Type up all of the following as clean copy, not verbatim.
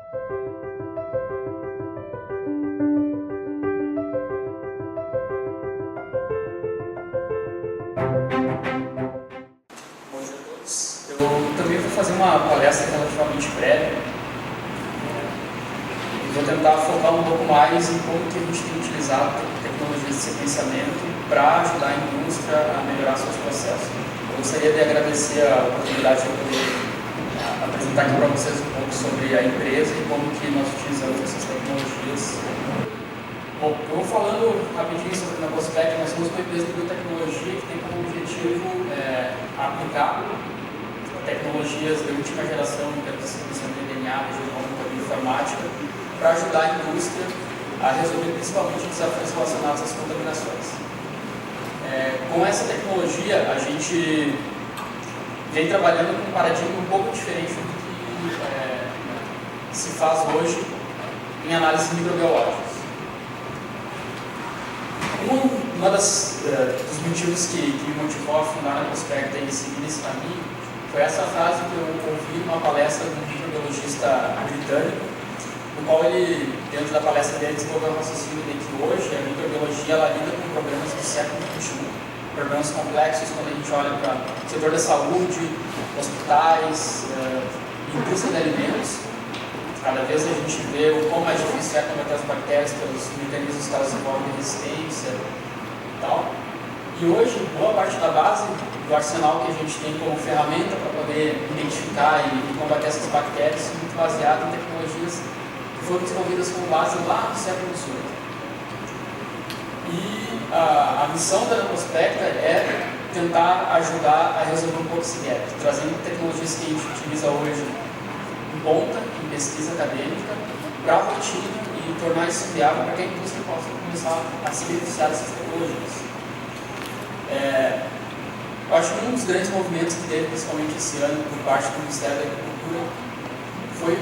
Bom dia a todos. Eu também vou fazer uma palestra relativamente breve. Vou tentar focar um pouco mais em como que a gente tem utilizado tecnologias de sequenciamento para ajudar a indústria a melhorar seus processos. Eu gostaria de agradecer a oportunidade de eu poder apresentar aqui para vocês um pouco sobre a empresa e como que nós utilizamos essas tecnologias. Bom, eu vou falando rapidinho sobre a Nabospec. Nós somos uma empresa de biotecnologia que tem como objetivo aplicar tecnologias de última geração, em termos de sequenciamento de DNA, genomônica e bioinformática, para ajudar a indústria a resolver principalmente desafios relacionados às contaminações. Com essa tecnologia, a gente vem trabalhando com um paradigma um pouco diferente do que se faz hoje em análises microbiológicas. Dos motivos que me motivou a fundar a Nabospec e seguir nesse caminho foi essa frase que eu ouvi numa palestra de um microbiologista britânico, no qual ele, dentro da palestra dele, desenvolveu um raciocínio de que hoje a microbiologia ela lida com problemas do século XXI, problemas complexos quando a gente olha para o setor da saúde, hospitais, indústria de alimentos. Cada vez a gente vê o quão mais difícil é combater as bactérias pelos mecanismos que elas envolvem resistência e tal. E hoje, boa parte da base do arsenal que a gente tem como ferramenta para poder identificar e combater essas bactérias é muito baseado em tecnologias que foram desenvolvidas com base lá no século XVIII. E a missão da Nabospec é tentar ajudar a resolver um pouco esse gap, trazendo tecnologias que a gente utiliza hoje em ponta, em pesquisa acadêmica, para a rotina e tornar isso viável para que a indústria possa começar a se beneficiar dessas tecnologias. Eu acho que um dos grandes movimentos que teve, principalmente esse ano, por parte do Ministério da Agricultura, foi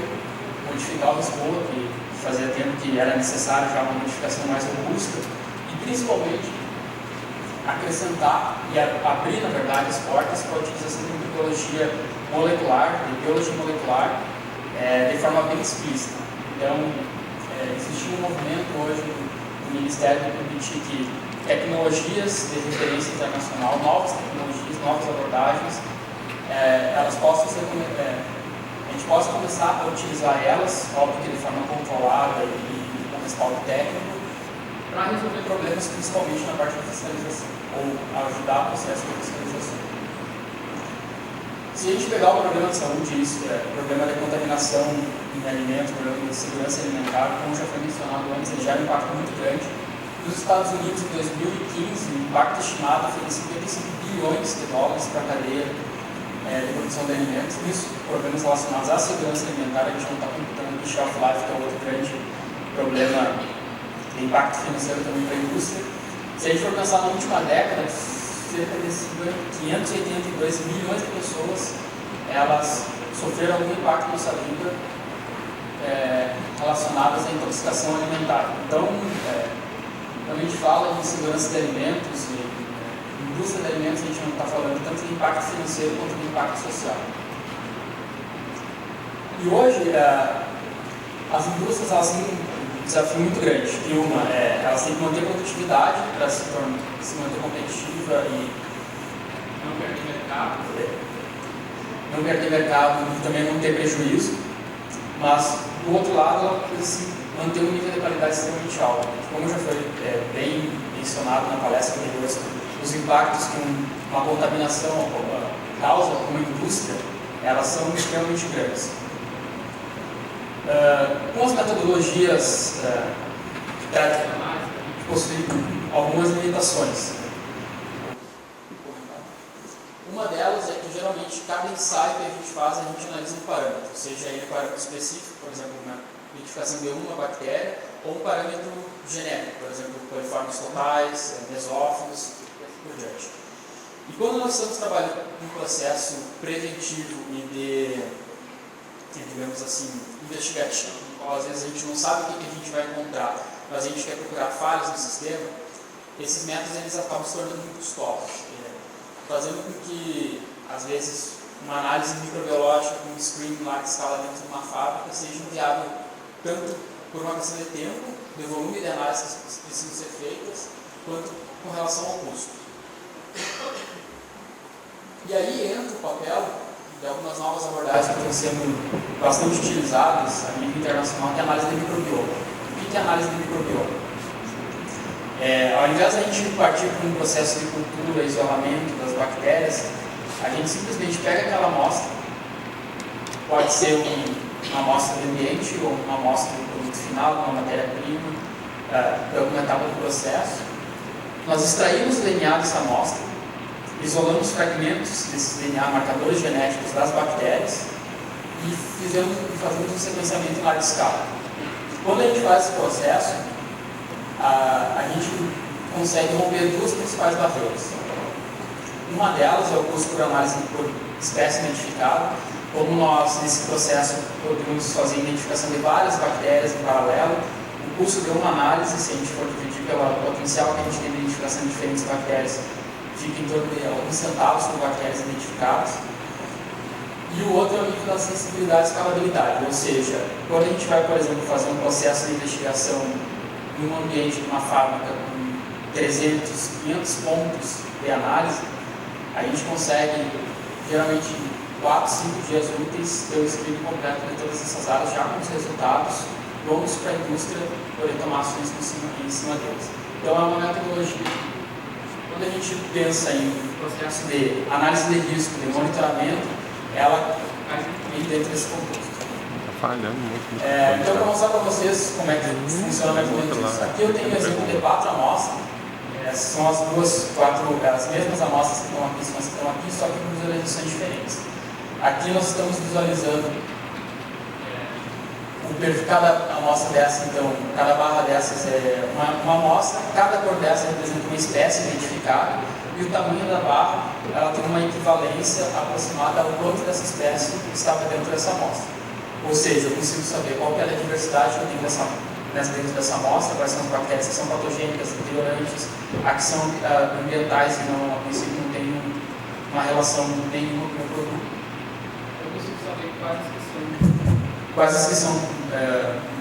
modificar o Lisboa, que fazia tempo que era necessário já uma modificação mais robusta, e principalmente acrescentar e abrir, na verdade, as portas para a utilização de microbiologia molecular, de biologia molecular, de forma bem explícita. Então, existe um movimento hoje no Ministério de permitir que tecnologias de referência internacional, novas tecnologias, novas abordagens, elas possam ser, a gente possa começar a utilizar elas, óbvio que de forma controlada e com respaldo técnico, para resolver problemas principalmente na parte da fiscalização, ou ajudar o processo de fiscalização. Se a gente pegar o problema de saúde, isso problema de contaminação em alimentos, problema de segurança alimentar, como já foi mencionado antes, ele gera um impacto muito grande. Nos Estados Unidos, em 2015, o impacto estimado foi de 55 bilhões de dólares para a cadeia de produção de alimentos. Isso, problemas relacionados à segurança alimentar, a gente não está computando o shelf life, que é outro grande problema de impacto financeiro também para a indústria. Se a gente for pensar na última década, cerca de 582 milhões de pessoas elas sofreram algum impacto na sua vida relacionadas à intoxicação alimentar. Então, quando a gente fala de segurança de alimentos e indústria de alimentos, a gente não está falando tanto de impacto financeiro quanto de impacto social. E hoje, as indústrias elas têm um desafio muito grande. E elas têm que manter a produtividade para se manter competitiva e não perder mercado e também não ter prejuízo. Mas, do outro lado, ela precisa manter um nível de qualidade extremamente alto. Como já foi bem mencionado na palestra anterior, os impactos que uma contaminação causa com a indústria, elas são extremamente grandes. Com as metodologias tradicionais, a gente possui algumas limitações. Uma delas é que geralmente cada ensaio que a gente faz, a gente analisa um parâmetro, seja ele parâmetro específico, por exemplo, uma identificação de uma bactéria, ou um parâmetro genérico, por exemplo, coliformes totais, mesófilos e assim por diante. E quando nós estamos trabalhando com um processo preventivo e digamos assim, investigativo, no qual às vezes a gente não sabe o que a gente vai encontrar, mas a gente quer procurar falhas no sistema, esses métodos eles acabam se tornando muito custosos, fazendo com que, às vezes, uma análise microbiológica com um screening lá que escala dentro de uma fábrica seja inviável tanto por uma questão de tempo, de volume de análises que precisam ser feitas, quanto com relação ao custo. E aí entra o papel de algumas novas abordagens que estão sendo bastante utilizadas a nível internacional, que é a análise de microbioma. O que é a análise de microbioma? Ao invés de a gente partir para um processo de cultura, isolamento das bactérias, a gente simplesmente pega aquela amostra, pode ser uma amostra de ambiente ou uma amostra do produto final, uma matéria-prima, de alguma etapa do processo. Nós extraímos o DNA dessa amostra, isolamos fragmentos desses DNA, marcadores genéticos das bactérias e fazemos um sequenciamento em larga escala. Quando a gente faz esse processo, a gente consegue romper duas principais barreiras. Uma delas é o custo por análise por espécie identificada. Como nós, nesse processo, podemos fazer a identificação de várias bactérias em paralelo, o custo de uma análise, se a gente for dividir pelo potencial que a gente tem de identificação de diferentes bactérias, fica em torno de alguns centavos por bactérias identificadas. E o outro é o nível da sensibilidade e escalabilidade, ou seja, quando a gente vai, por exemplo, fazer um processo de investigação em um ambiente de uma fábrica com 300, 500 pontos de análise, a gente consegue, geralmente, em 4, 5 dias úteis, ter o screening completo de todas essas áreas, já com os resultados prontos para a indústria poder tomar ações em cima deles. Então, é uma metodologia. Quando a gente pensa em processo de análise de risco, de monitoramento, ela vem dentro desse contexto. Falhando muito. Então, eu vou mostrar para vocês como é que funciona mais ou menos isso. Aqui eu tenho um exemplo de 4 amostras. São as mesmas amostras que estão aqui, só que com visualizações diferentes. Aqui nós estamos visualizando o perfil, cada amostra dessa, então, cada barra dessas é uma amostra, cada cor dessa representa uma espécie identificada, e o tamanho da barra, ela tem uma equivalência aproximada ao quanto dessa espécie estava dentro dessa amostra. Ou seja, eu consigo saber qual que é a diversidade que eu tenho dentro dessa amostra, quais são as bactérias que são patogênicas, deteriorantes, as que são ambientais e não, a princípio não tem uma relação nenhuma com o produto. Eu consigo saber quais as que são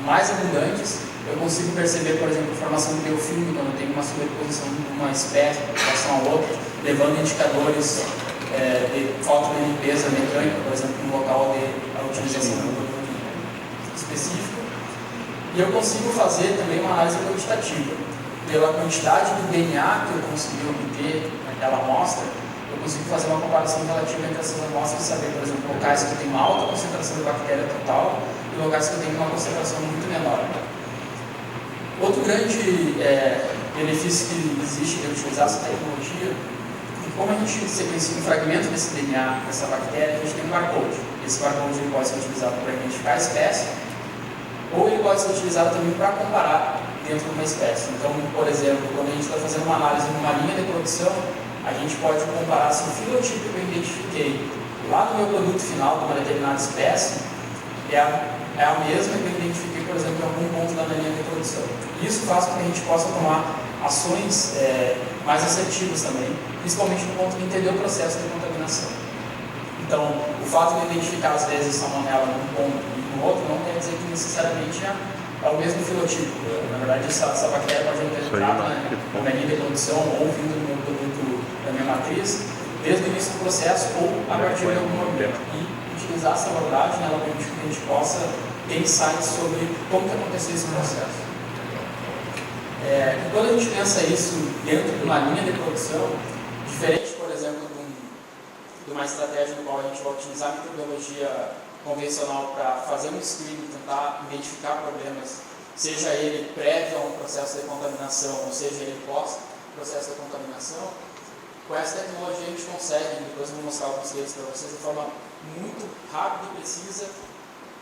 mais abundantes. Eu consigo perceber, por exemplo, a formação de biofilme quando eu tenho uma sobreposição de uma espécie em relação a outra, levando indicadores de falta de limpeza mecânica, por exemplo, no local de utilização do produto específico. E eu consigo fazer também uma análise quantitativa. Pela quantidade do DNA que eu consegui obter naquela amostra, eu consigo fazer uma comparação relativa entre essas amostras e saber, por exemplo, locais que eu tenho uma alta concentração de bactéria total e locais que eu tenho uma concentração muito menor. Outro grande benefício que existe de utilizar essa tecnologia, como a gente sequencia um fragmento desse DNA dessa bactéria, a gente tem um barcode. Esse barcode pode ser utilizado para identificar a espécie, ou ele pode ser utilizado também para comparar dentro de uma espécie. Então, por exemplo, quando a gente está fazendo uma análise de uma linha de produção, a gente pode comparar se o fenotipo que eu identifiquei lá no meu produto final de uma determinada espécie é a mesma que eu identifiquei, por exemplo, em algum ponto da minha linha de produção. Isso faz com que a gente possa tomar ações mais assertivas também, principalmente no ponto de entender o processo de contaminação. Então, o fato de identificar às vezes salmonela num ponto e no outro não quer dizer que necessariamente é o mesmo fenotipo. Na verdade, essa bactéria pode ter entrado na minha linha de produção ou vindo do meu produto da minha matriz, desde o início do processo ou a partir de algum momento. E utilizar essa abordagem, ela permite que a gente possa ter insights sobre como que aconteceu esse processo. E quando a gente pensa isso dentro de uma linha de produção, diferente, por exemplo, de uma estratégia no qual a gente vai utilizar a microbiologia convencional para fazer um screening, tentar identificar problemas, seja ele prévio a um processo de contaminação, ou seja ele pós-processo de contaminação, com essa tecnologia a gente consegue, depois eu vou mostrar alguns deles para vocês, de forma muito rápida e precisa,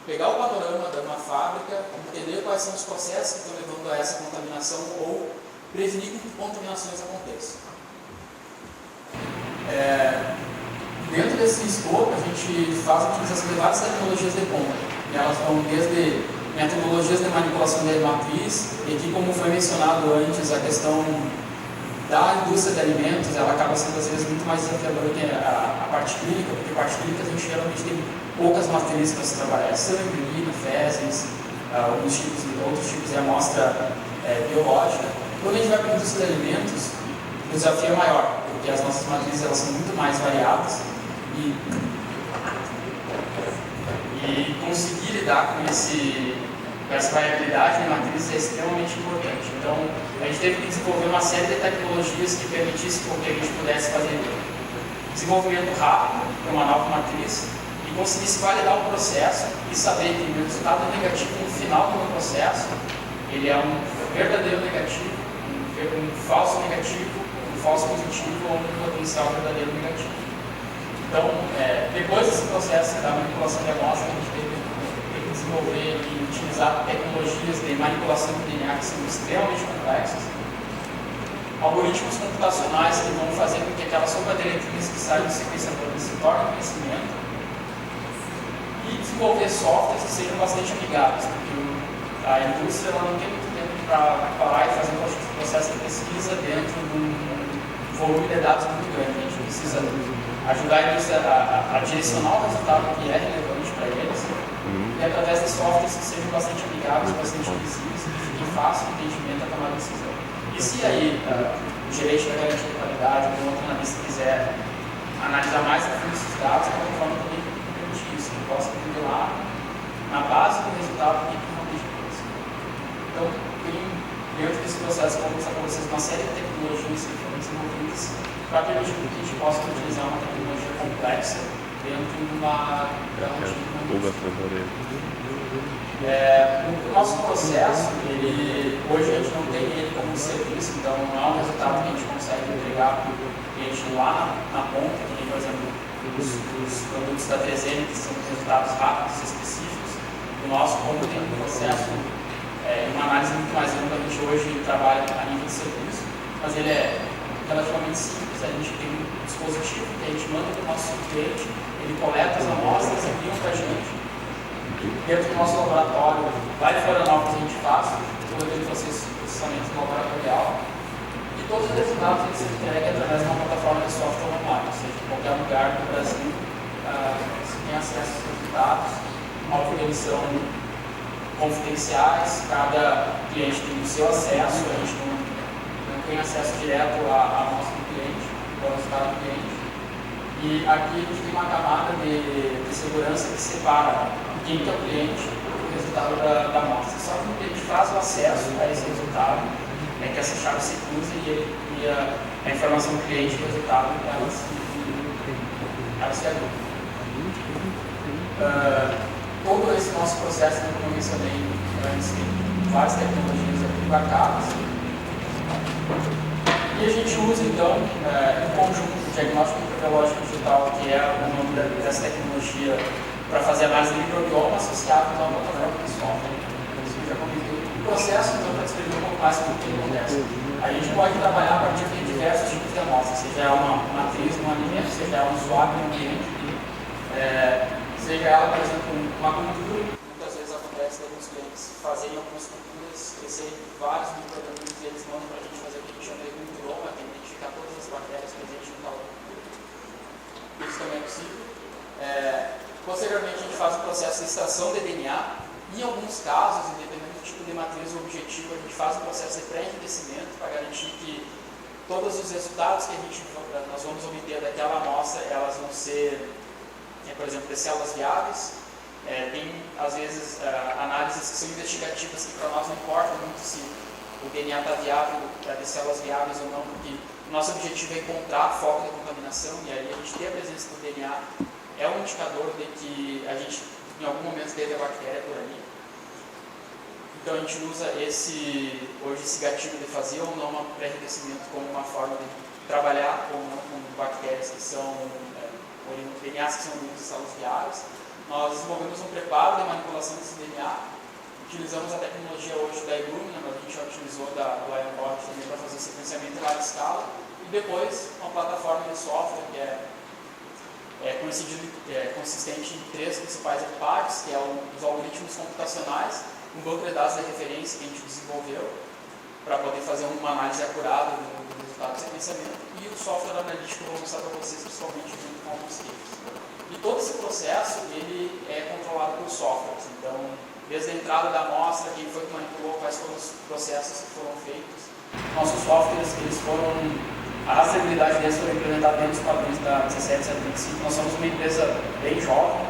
pegar o panorama de uma fábrica, entender quais são os processos que estão levando a essa contaminação ou prevenir que contaminações aconteçam. Dentro desse escopo, a gente faz a utilização de várias tecnologias de ponta. Elas vão desde metodologias de manipulação de matriz, e aqui, como foi mencionado antes, a questão da indústria de alimentos, ela acaba sendo às vezes muito mais desafiadora que a parte clínica, porque a parte clínica a gente geralmente tem poucas matrizes para se trabalhar, sangue, urina, fezes, outros tipos de amostra biológica. Quando a gente vai para a indústria de alimentos, o desafio é maior, porque as nossas matrizes elas são muito mais variadas e conseguir lidar com essa variabilidade de matrizes é extremamente importante. Então, a gente teve que desenvolver uma série de tecnologias que permitissem que a gente pudesse fazer desenvolvimento rápido para uma nova matriz e conseguisse validar o processo e saber que o resultado negativo no final do processo ele é um verdadeiro negativo, um falso negativo, um falso positivo ou um potencial verdadeiro negativo. Então, depois desse processo da manipulação de amostra, a gente teve que desenvolver e utilizar tecnologias de manipulação de DNA que são extremamente complexas, algoritmos computacionais que vão fazer com que aquela sopa de letrinhas que sai do sequenciador se torne conhecimento e desenvolver softwares que sejam bastante amigáveis, porque a indústria ela não tem muito tempo para parar e fazer um processo de pesquisa dentro de um volume de dados muito grande. A gente precisa ajudar a indústria a direcionar o resultado que é relevante para eles e através de softwares que sejam bastante amigáveis, bastante visíveis e que fiquem fácil de entendimento a tomar decisão. E se aí o gerente da garantia de qualidade ou outro analista quiser analisar mais a fundo esses dados, é uma forma também de permitir isso, que possa entender lá na base do resultado que realmente aconteceu. Então, dentro desse processo, vamos mostrar para vocês uma série de tecnologias que foram desenvolvidas para permitir que a gente possa utilizar uma tecnologia complexa dentro de uma rotina. O nosso processo, hoje a gente não tem ele como serviço, então não é um resultado que a gente consegue entregar para o cliente lá na ponta, que nem, por exemplo, os produtos da 3M, que são resultados rápidos e específicos. O nosso, como tem um processo, uma análise muito mais ampla, a gente hoje trabalha a nível de serviço, mas ele é relativamente simples. A gente tem um dispositivo que a gente manda para o nosso cliente, ele coleta as amostras, envia para a gente. Dentro do nosso laboratório, lá de Florianópolis a gente faz todo aquele processamento laboratorial e todos os resultados eles se entregam através de uma plataforma de software online, ou seja, em qualquer lugar do Brasil você tem acesso aos resultados, óbvio eles são confidenciais, cada cliente tem o seu acesso, a gente não tem acesso direto à amostra do cliente, ao resultado do cliente. E aqui a gente tem uma camada de segurança que separa quem que é o cliente do resultado da amostra. Só que o cliente faz o acesso a esse resultado, que essa chave se cruza e a informação do cliente e o resultado ela se agrupa. Todo esse nosso processo, como eu mencionei antes, tem várias tecnologias aqui embarcadas. E a gente usa, então, em conjunto o diagnóstico microbiológico digital, que é o nome dessa tecnologia, para fazer análise de microbioma associado a uma plataforma de software. O processo, então, para descrever um pouco mais o que acontece. A gente pode trabalhar a partir de diversos tipos de amostras, seja uma matriz, um alimento, seja um swab, um ambiente, seja ela, por exemplo, uma cultura. Muitas vezes acontece de alguns clientes fazerem algumas culturas, crescerem vários micro-organismos e eles mandam para a gente fazer o que a gente chama de microbioma, que é identificar todas as bactérias presentes no tal cultura. Isso também é possível. Posteriormente, a gente faz o processo de extração de DNA. Em alguns casos, independente do tipo de matriz ou objetivo, a gente faz o processo de pré-enriquecimento para garantir que todos os resultados que nós vamos obter daquela amostra, elas vão ser, por exemplo, de células viáveis. Tem, às vezes, análises que são investigativas que para nós não importa muito se o DNA está viável, de células viáveis ou não, porque o nosso objetivo é encontrar foco de contaminação e aí a gente ter a presença do DNA é um indicador de que a gente, em algum momento, teve a bactéria por ali. Então, a gente usa hoje esse gatilho de fazer ou não um pré-enriquecimento como uma forma de trabalhar ou não com bactérias que são, DNAs que são oriundos de células viáveis. Nós desenvolvemos um preparo de manipulação desse DNA, utilizamos a tecnologia hoje da Illumina, mas a gente já utilizou do IonBot também para fazer o sequenciamento em larga escala, e depois uma plataforma de software que consistente em 3 principais partes, que é os algoritmos computacionais, um banco de dados de referência que a gente desenvolveu, para poder fazer uma análise acurada do resultado de sequenciamento, e o software analítico que eu vou mostrar para vocês, principalmente junto com alguns cases. E todo esse processo ele é controlado por softwares. Então, desde a entrada da amostra, quem foi que manipulou, quais foram os processos que foram feitos. Nossos softwares, a rastreabilidade deles foi implementada dentro dos padrões da 1775. Nós somos uma empresa bem jovem.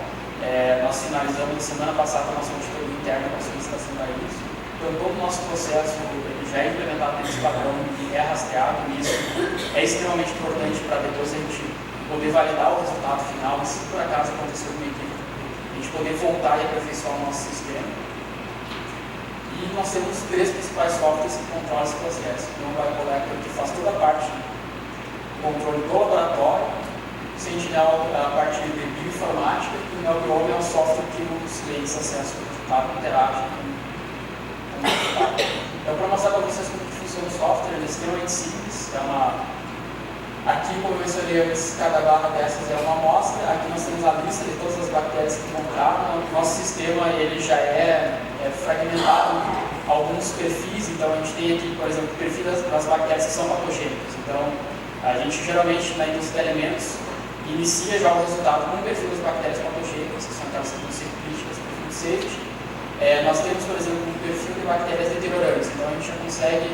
Nós finalizamos na semana passada a nossa auditoria interna com a solicitação da ISO. Então, todo o nosso processo ele já é implementado nesse padrão e é rastreado. E isso é extremamente importante para depois a gente poder validar o resultado final. E se por acaso acontecer alguma equipe, a gente poder voltar e aperfeiçoar o nosso sistema. E nós temos 3 principais softwares que controlam esse processo. Então, o Biocollector, que faz toda a parte do controle do laboratório, o Sentinel a parte de bioinformática, e o NeoBiome é um software que os clientes acessam o resultado e interagem com o resultado. Então, para mostrar para vocês como que funciona o software, ele é extremamente simples. Aqui, como eu mencionei antes, cada barra dessas é uma amostra. Aqui nós temos a lista de todas as bactérias que encontraram. O nosso sistema ele já é fragmentado em alguns perfis. Então, a gente tem aqui, por exemplo, o perfil das bactérias que são patogênicas. Então, a gente geralmente, na indústria de alimentos, inicia já o resultado com o perfil das bactérias patogênicas, que são aquelas que vão ser críticas para o perfil de safety. Nós temos, por exemplo, um perfil de bactérias deteriorantes. Então, a gente já consegue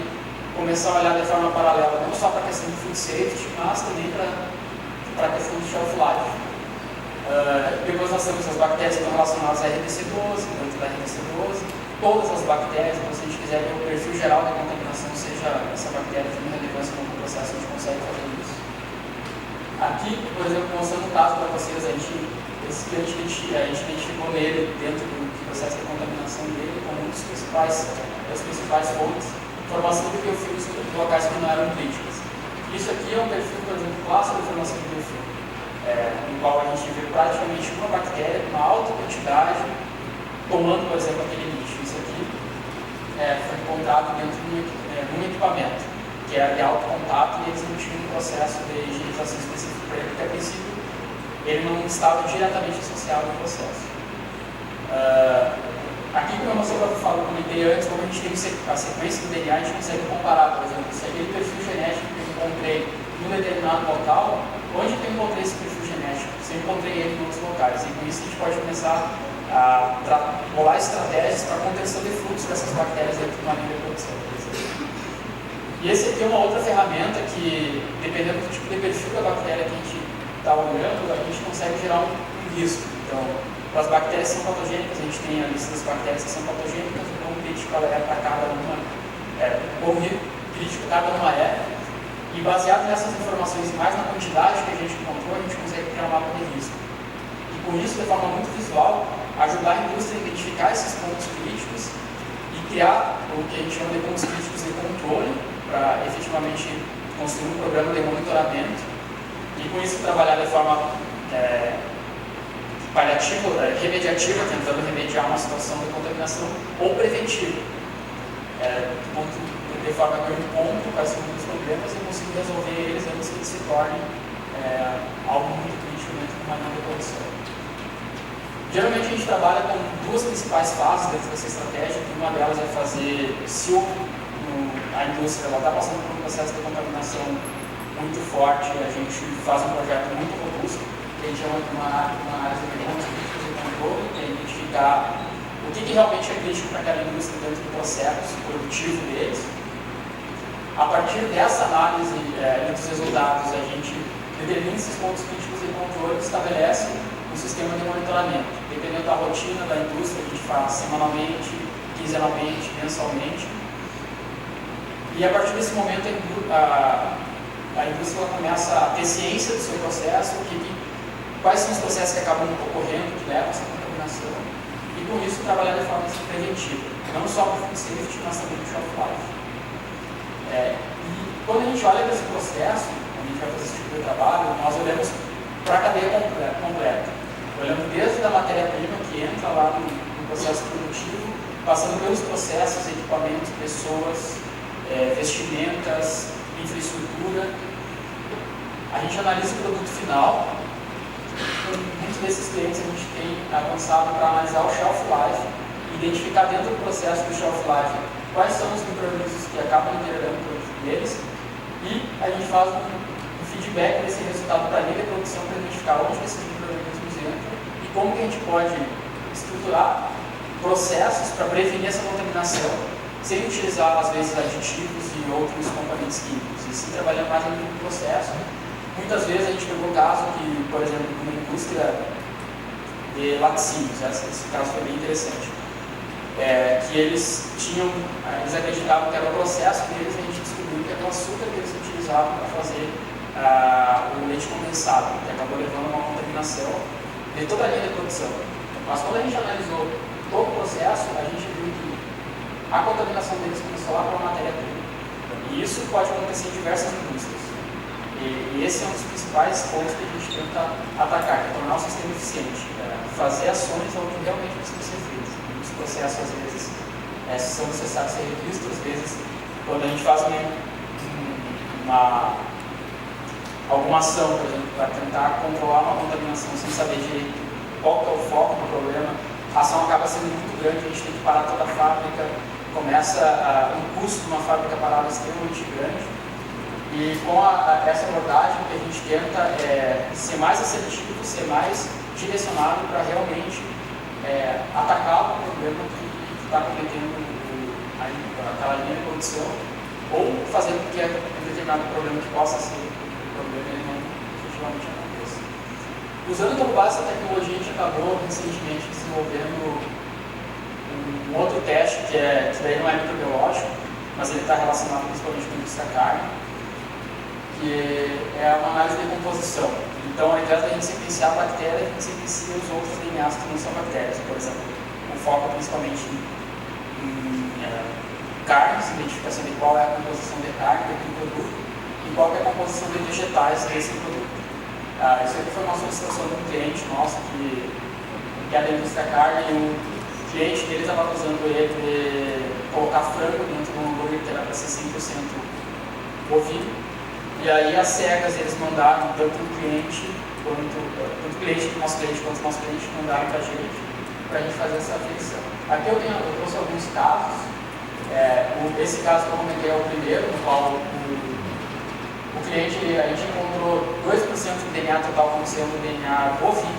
começar a olhar de forma paralela, não só para a questão do food safety, mas também para a questão do shelf life. Depois nós temos as bactérias que estão relacionadas à RDC12, dentro da RDC12, todas as bactérias, então se a gente quiser ver o perfil geral da contaminação, seja essa bactéria de relevância no processo, a gente consegue fazer isso. Aqui, por exemplo, mostrando um caso para vocês, a gente identificou nele, dentro do processo de contaminação dele, como um das principais fontes, informação de biofilmes em locais que não eram críticas. Isso aqui é um perfil, por exemplo, clássico de informação de biofilme, no qual a gente vê praticamente uma bactéria, uma alta quantidade, tomando, por exemplo, aquele lixo. Isso aqui foi encontrado dentro de um equipamento, que era de alto contato, e eles não tinham um processo de higienização específico para ele, porque a princípio ele não estava diretamente associado ao processo. Aqui, como eu comentei antes, como a gente tem a sequência do DNA, a gente consegue comparar, por exemplo, se aquele perfil genético que eu encontrei em um determinado local, onde que eu encontrei esse perfil genético? Se eu encontrei ele em outros locais. E com isso a gente pode começar a bolar estratégias para a contenção de fluxo dessas bactérias dentro de uma linha de produção. E esse aqui é uma outra ferramenta que, dependendo do tipo de perfil da bactéria que a gente está olhando, a gente consegue gerar um risco. Então, para as bactérias que são patogênicas, a gente tem a lista das bactérias que são patogênicas, o quão crítico ela é para cada uma, quão crítico cada uma é, e baseado nessas informações, mais na quantidade que a gente encontrou, a gente consegue criar um mapa de risco. E com isso, de forma muito visual, ajudar a indústria a identificar esses pontos críticos e criar o que a gente chama de pontos críticos de controle, para efetivamente construir um programa de monitoramento, e com isso trabalhar de forma paliativa, remediativa, tentando remediar uma situação de contaminação, ou preventiva, de forma que eu encontro quais são os problemas e consigo resolver eles antes que eles se tornem algo muito crítico dentro de uma linha de produção. Geralmente a gente trabalha com 2 principais fases dentro dessa estratégia, que uma delas é fazer, se a indústria está passando por um processo de contaminação muito forte, a gente faz um projeto muito robusto, que a gente chama de uma análise de pontos críticos de controle, que é identificar o que realmente é crítico para aquela indústria dentro do processo produtivo deles. A partir dessa análise e dos resultados, a gente determina esses pontos críticos de controle e estabelece um sistema de monitoramento. Dependendo da rotina da indústria, a gente faz semanalmente, quinzenalmente, mensalmente. E a partir desse momento, a indústria começa a ter ciência do seu processo, quais são os processos que acabam ocorrendo, que levam a essa contaminação, e com isso trabalhar de forma preventiva, não só para o food safety, mas também para o shelf life. E quando a gente olha para esse processo, quando a gente vai fazer esse tipo de trabalho, nós olhamos para a cadeia completa. Olhando desde a matéria-prima que entra lá no processo produtivo, passando pelos processos, equipamentos, pessoas, vestimentas, infraestrutura. A gente analisa o produto final. Com muitos desses clientes a gente tem avançado para analisar o shelf life, identificar dentro do processo do shelf life quais são os micro-organismos que acabam integrando o produto deles, e a gente faz um feedback desse resultado para a linha de produção para identificar onde esses micro-organismos entram e como que a gente pode estruturar processos para prevenir essa contaminação, sem utilizar, às vezes, aditivos e outros componentes químicos, e sim trabalhando mais no processo. Muitas vezes a gente pegou o caso que, por exemplo, numa indústria de laticínios, esse caso foi bem interessante, que eles acreditavam que era o processo deles, e a gente descobriu que era o açúcar que eles utilizavam para fazer o leite condensado, que acabou levando a uma contaminação de toda a linha de produção. Mas quando a gente analisou todo o processo, a gente viu que a contaminação deles começou lá pela matéria-prima. E isso pode acontecer em diversas indústrias. E esse é um dos principais pontos que a gente tenta atacar, que é tornar o sistema eficiente, fazer ações onde realmente precisam ser feitas. Os processos, às vezes, são necessários ser revistos, às vezes, quando a gente faz alguma ação, por exemplo, para tentar controlar uma contaminação sem saber direito qual que é o foco do problema, a ação acaba sendo muito grande, a gente tem que parar toda a fábrica, começa um custo de uma fábrica parada extremamente grande. E com essa abordagem, o que a gente tenta é ser mais assertivo, ser mais direcionado para realmente atacar o problema que está cometendo aquela linha de produção, ou fazer com que um determinado problema que possa ser um problema ele não efetivamente aconteça. Usando como base essa tecnologia, a gente acabou recentemente desenvolvendo um outro teste que daí não é microbiológico, mas ele está relacionado principalmente com a indústria da carne, que é uma análise de composição. Então, ao invés da gente sequenciar a bactéria, a gente sequencia os outros DNAs que não são bactérias. Por exemplo, o foco principalmente em carnes, identificação de qual é a composição de carne daquele produto e qual é a composição de vegetais desse produto. Isso aqui foi uma solicitação de um cliente nosso que é da indústria da carne, e o cliente deles estava usando ele de colocar frango dentro de um hambúrguer que era para ser 100% bovino. E aí, às cegas, eles mandaram tanto o cliente quanto o nosso cliente quanto o nosso cliente mandaram para a gente fazer essa aferição. Aqui eu trouxe alguns casos. Esse caso que eu comentei é o primeiro, no qual o cliente, a gente encontrou 2% do DNA total como sendo DNA bovino,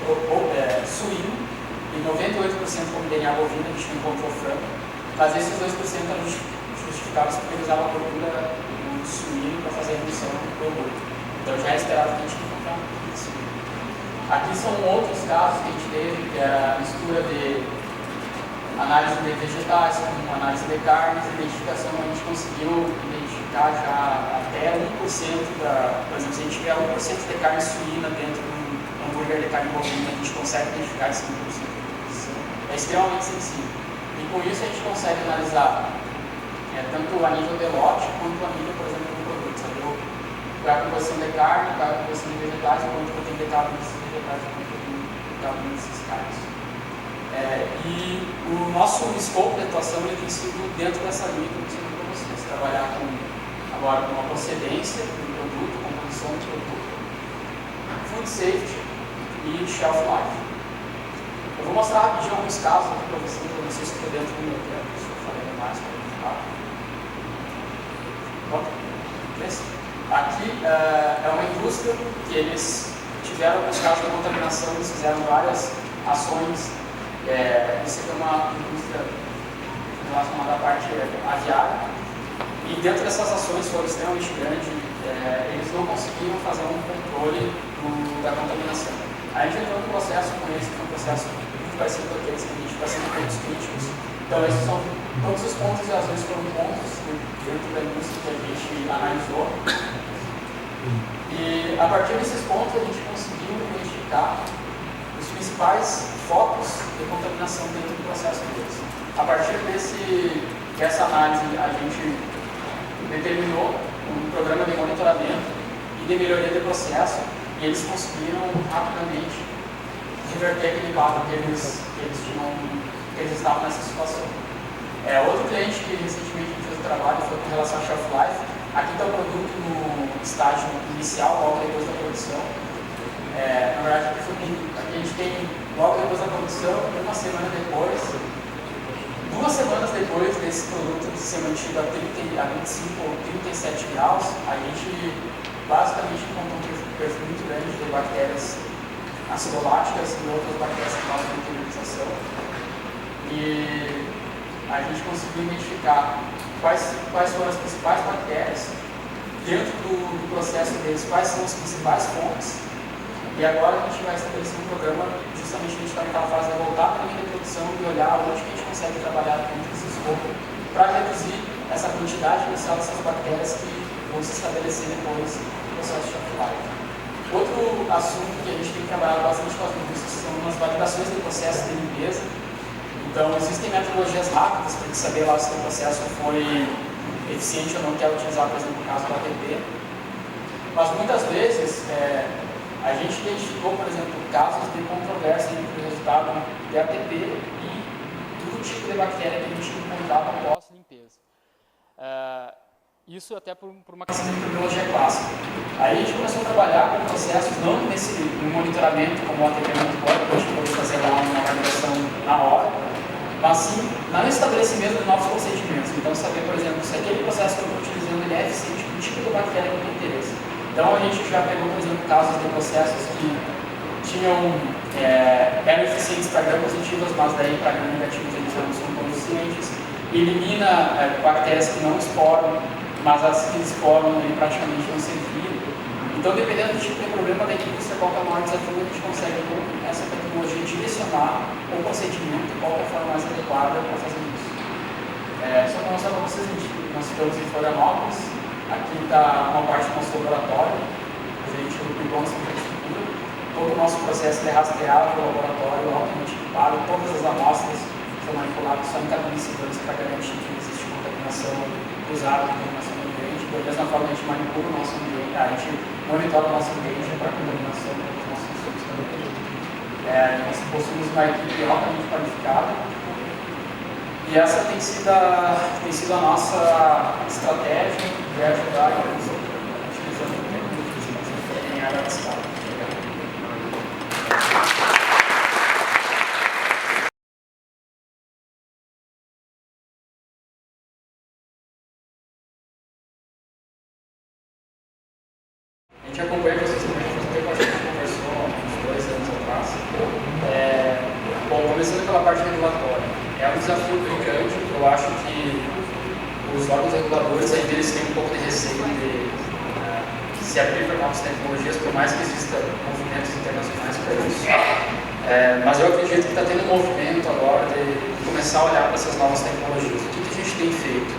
suíno, e 98% como DNA bovino, a gente não encontrou frango. Mas esses 2% eram justificados porque eles usavam a gordura suíno para fazer a redução do hambúrguer. Então já é esperado que a gente encontrar isso. Aqui são outros casos que a gente teve, que era a mistura de análise de vegetais com análise de carnes, identificação, a gente conseguiu identificar já até 1% por exemplo, se a gente tiver 1% de carne suína dentro de um hambúrguer de carne bovina, a gente consegue identificar esse 1% de composição. É extremamente sensível. E com isso a gente consegue analisar tanto a nível de lote, quanto a nível, por exemplo, do produto. Saber qual é a composição de carne, qual é a composição de vegetais, quanto eu tenho de cada um desses vegetais, quanto eu tenho de cada um desses carnes. E o nosso escopo de atuação ele tem sido dentro dessa linha que eu ensino para vocês. Trabalhar agora com a procedência do produto, composição do produto, food safety e shelf life. Eu vou mostrar rapidinho alguns casos aqui para vocês que estão dentro do meu tempo, se eu falei mais para verificar. Aqui é uma indústria que eles tiveram alguns casos de contaminação, eles fizeram várias ações. Isso aqui é uma indústria relacionada à parte aviária, e dentro dessas ações foram extremamente grandes, eles não conseguiram fazer um controle da contaminação. A gente entrou num processo com eles, que é um processo muito parecido com aqueles que a gente vai sendo pontos críticos. Então, esses são todos os pontos e ações foram pontos dentro da indústria que a gente analisou. E a partir desses pontos a gente conseguiu identificar os principais focos de contaminação dentro do processo deles. A partir dessa análise, a gente determinou um programa de monitoramento e de melhoria de processo, e eles conseguiram rapidamente reverter aquele quadro que eles estavam nessa situação. Outro cliente que recentemente fez o trabalho foi com relação a shelf life. Aqui está o produto no estágio inicial, logo depois da produção. Na verdade, aqui a gente tem logo depois da produção, uma semana depois, 2 semanas depois desse produto ser mantido a 25 ou 37 graus, a gente basicamente encontrou um perfil muito grande de bactérias acidoláticas e outras bactérias que causam metabolização. E a gente conseguiu identificar quais foram as principais bactérias, dentro do processo deles, quais são as principais fontes. E agora a gente vai estabelecer um programa, justamente a gente está naquela fase de voltar para a linha de produção e olhar onde que a gente consegue trabalhar dentro desse escopo para reduzir essa quantidade inicial dessas bactérias que vão se estabelecer depois no processo de shelf-life. Outro assunto que a gente tem trabalhado bastante com as indústrias são as validações do processo de limpeza. Então, existem metodologias rápidas para saber lá se o processo foi eficiente ou não, quer utilizar, por exemplo, o caso do ATP. Mas muitas vezes, a gente identificou, por exemplo, casos de controvérsia entre o resultado de ATP e do tipo de bactéria que a gente encontrava após limpeza. Isso até por uma questão de terminologia clássica. Aí a gente começou a trabalhar com processos, não no monitoramento, como o ATP monitor, que a gente pode fazer lá uma validação na hora, mas sim no estabelecimento de novos procedimentos. Então, saber, por exemplo, se aquele processo que eu estou utilizando ele é eficiente com o tipo de bactéria que eu tenho interesse. Então, a gente já pegou, por exemplo, casos de processos que eram eficientes para gram positivas, mas daí para gram negativos eles não são tão eficientes. Elimina bactérias que não esporam, mas as que esporam ele praticamente não serviram. Então, dependendo do tipo de problema da indústria, qual é o maior desafio, a gente consegue, com essa tecnologia, direcionar o procedimento, qual é a forma mais adequada para fazer isso. Só para mostrar para vocês, nós estamos em Florianópolis, aqui está uma parte do nosso laboratório, a gente duplicou nossa infraestrutura, todo o nosso processo é rastreado pelo laboratório, altamente equipado, todas as amostras são manipuladas só em cada segundos para garantir que não existe contaminação cruzada, contaminação do ambiente. Da mesma forma, a gente manipula o nosso ambiente, a gente monitora o nosso ambiente para a contaminação dos nossos insumos também. Nós possuímos uma equipe altamente qualificada e essa tem sido a nossa estratégia de ajudar a utilizando tecnologias em área de escala. A gente acompanha vocês também, faz um tempo a gente conversou uns 2 anos atrás. Bom, começando pela parte regulatória. É um desafio bem grande, eu acho que os órgãos reguladores ainda eles têm um pouco de receio de se abrir para novas tecnologias, por mais que existam movimentos internacionais para isso. Mas eu acredito que está tendo um movimento agora de começar a olhar para essas novas tecnologias. O que a gente tem feito?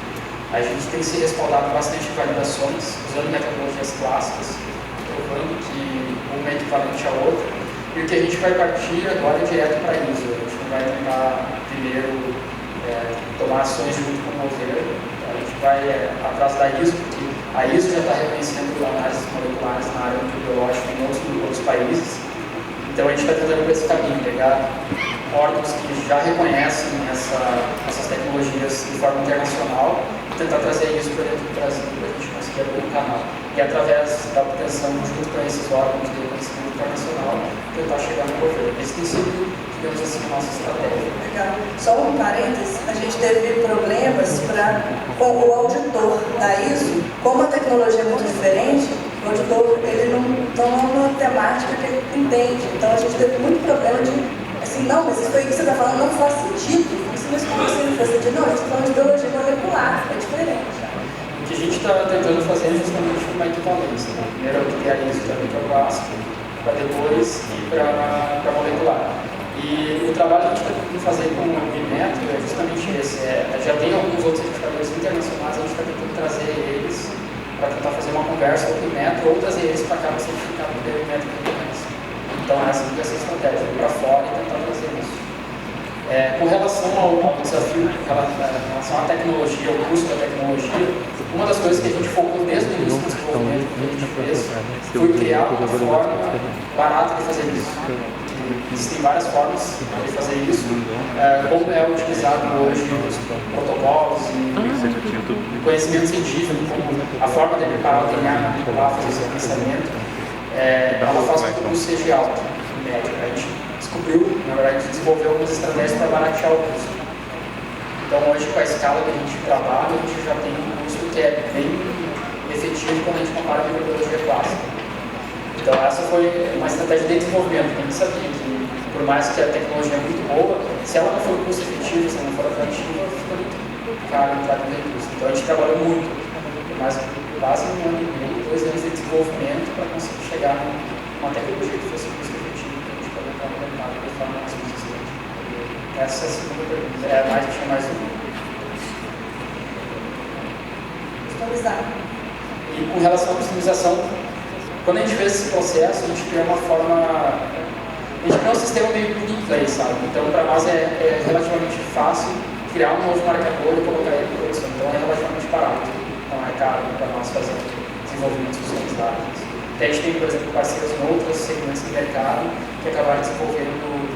A gente tem se respaldado bastante em validações, usando metodologias clássicas, provando que uma é equivalente à outra, e o que a gente vai partir agora é direto para a ISO. A gente não vai tentar primeiro tomar ações junto com o governo, a gente vai atrás da ISO, porque a ISO já está reconhecendo análises moleculares na área microbiológica em outros países, então a gente está tentando por esse caminho, pegar órgãos que já reconhecem essas tecnologias de forma internacional e tentar trazer isso para dentro do Brasil para a gente conseguir abrir um canal. E através da obtenção, junto com esses órgãos de reconhecimento internacional, tentar chegar no governo. Esse tem sido, digamos assim, a nossa estratégia. Legal. Só um parênteses, a gente teve problemas com o auditor da ISO, como a tecnologia é muito diferente, o auditor ele não é uma temática que ele entende. Então a gente teve muito problema de assim, não, mas isso aí que você está falando não faz sentido. Mas como assim não faz sentido? Não, a gente está falando de biologia molecular, é diferente. O que a gente está tentando fazer é justamente uma equivalência. Primeiro criar isso para microplástico, para depois ir para molecular. E o trabalho que a gente está tentando fazer com o Bimetro é justamente esse. Já tem alguns outros certificadores internacionais, a gente está tentando trazer eles para tentar fazer uma conversa com o Bimetro ou trazer eles para cá para certificar o Bimetro que reconhece. Então essa é a estratégia, ir para fora e tentar fazer isso. Com relação ao desafio, com relação à tecnologia, ao custo da tecnologia, uma das coisas que a gente focou desde o início do desenvolvimento que a gente fez foi criar uma forma barata de fazer isso. Existem várias formas de fazer isso, como é utilizado hoje os protocolos e conhecimento científico, como a forma de preparar o DNA, manipular, fazer esse sequenciamento, ela faz com que o custo seja alto. A gente descobriu, na verdade, a gente desenvolveu algumas estratégias para baratear o custo. Então hoje, com a escala que a gente trabalha, a gente já tem um custo que é bem efetivo quando a gente compara com a metodologia clássica. Então essa foi uma estratégia de desenvolvimento, a gente sabia que por mais que a tecnologia é muito boa, se ela não for custo efetivo, se ela não for atrativa, fica muito caro entrar no recurso. Então a gente trabalhou muito, mas quase 1 ano e meio, 2 anos de desenvolvimento para conseguir chegar numa tecnologia que fosse custo efetivo, que a gente pode entrar no mercado de forma mais consistente. Essa é a segunda pergunta, tinha mais uma. Customizar. E com relação à customização, quando a gente fez esse processo, a gente criou uma forma. A gente criou um sistema meio plug and play, sabe? Então, para nós é relativamente fácil criar um novo marcador e colocar ele em produção. Então, é relativamente barato. Não é caro para nós fazer desenvolvimentos customizados. Até a gente tem, por exemplo, parceiros em outros segmentos do mercado que acabaram desenvolvendo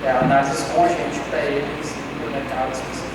análises com a gente para eles no mercado específico.